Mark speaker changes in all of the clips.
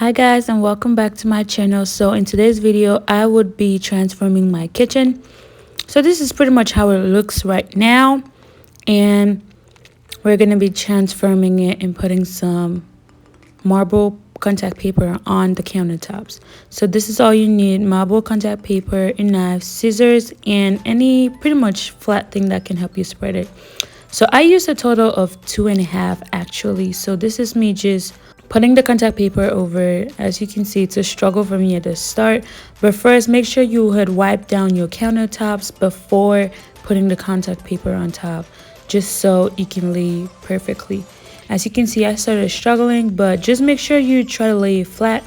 Speaker 1: Hi guys, and welcome back to my channel. So in today's video I would be transforming my kitchen. So this is pretty much how it looks right now, and we're going to be transforming it and putting some marble contact paper on the countertops. So this is all you need: marble contact paper, a knife, scissors, and any pretty much flat thing that can help you spread it. So I used a total of 2.5 actually. So this is me just putting the contact paper over. As you can see, it's a struggle for me at the start, but first make sure you had wiped down your countertops before putting the contact paper on top, just so it can lay perfectly. As you can see, I started struggling, but just make sure you try to lay it flat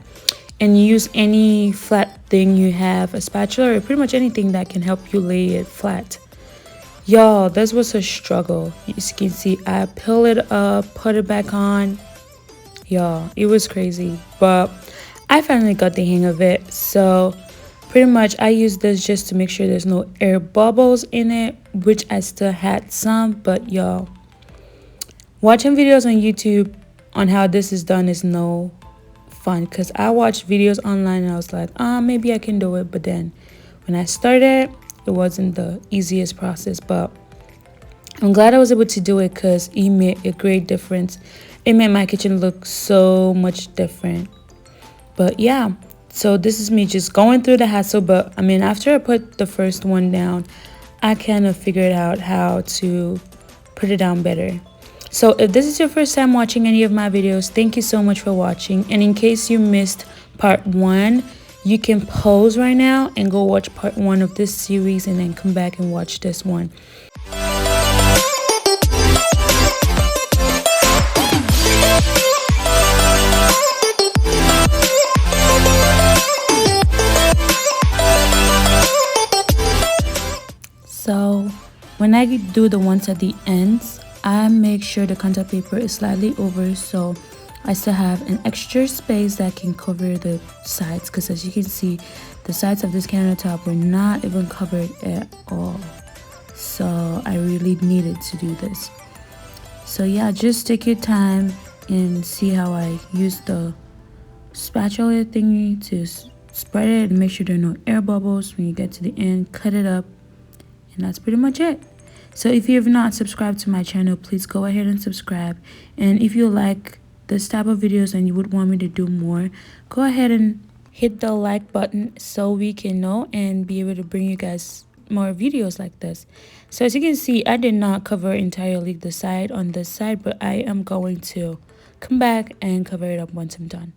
Speaker 1: and use any flat thing you have, a spatula or pretty much anything that can help you lay it flat. Y'all, this was a struggle. As you can see, I peel it up, put it back on. Y'all, it was crazy, but I finally got the hang of it. So pretty much I use this just to make sure there's no air bubbles in it, which I still had some. But y'all, watching videos on YouTube on how this is done is no fun, because I watched videos online and I was like, maybe I can do it. But then when I started, it wasn't the easiest process, but I'm glad I was able to do it because it made a great difference. It made my kitchen look so much different. But yeah, so this is me just going through the hassle. But I mean, after I put the first one down, I kind of figured out how to put it down better. So if this is your first time watching any of my videos, thank you so much for watching. And in case you missed part 1, you can pause right now and go watch part 1 of this series and then come back and watch this one. So when I do the ones at the ends, I make sure the contact paper is slightly over, so I still have an extra space that can cover the sides, because as you can see, the sides of this countertop were not even covered at all. So I really needed to do this. So yeah, just take your time and see how I use the spatula thingy to spread it and make sure there are no air bubbles. When you get to the end, cut it up, and that's pretty much it. So if you have not subscribed to my channel, please go ahead and subscribe. And if you like this type of videos and you would want me to do more, go ahead and hit the like button so we can know and be able to bring you guys more videos like this. So as you can see, I did not cover entirely the side on this side, but I am going to come back and cover it up once I'm done.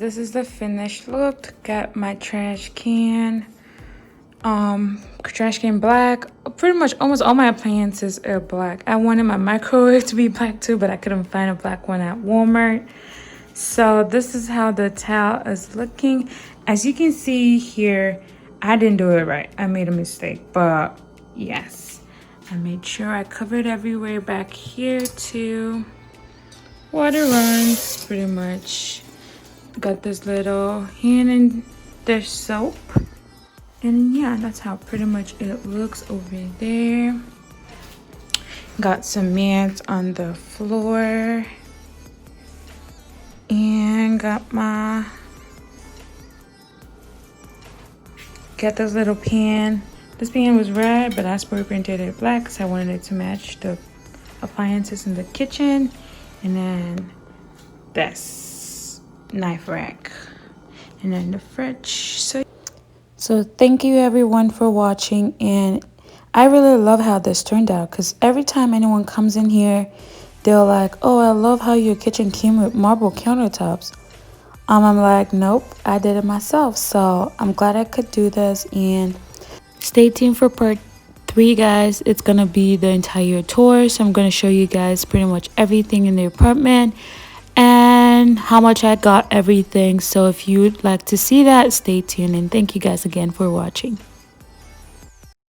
Speaker 1: this is the finished look. Got my trash can black. Pretty much almost all my appliances are black. I wanted my microwave to be black too, but I couldn't find a black one at Walmart. So this is how the towel is looking. As you can see here, I didn't do it right. I made a mistake, but yes, I made sure I covered everywhere back here too. Water runs pretty much. Got this little hand in dish soap. And yeah, that's how pretty much it looks over there. Got some mats on the floor. And got this little pan. This pan was red, but I spray painted it black because I wanted it to match the appliances in the kitchen. And then this knife rack. And then the fridge. So thank you everyone for watching, and I really love how this turned out because every time anyone comes in here, they're like, oh, I love how your kitchen came with marble countertops. I'm like, nope, I did it myself. So I'm glad I could do this, and stay tuned for part 3, guys. It's gonna be the entire tour, so I'm gonna show you guys pretty much everything in the apartment and how much I got everything. So if you'd like to see that, stay tuned, and thank you guys again for watching.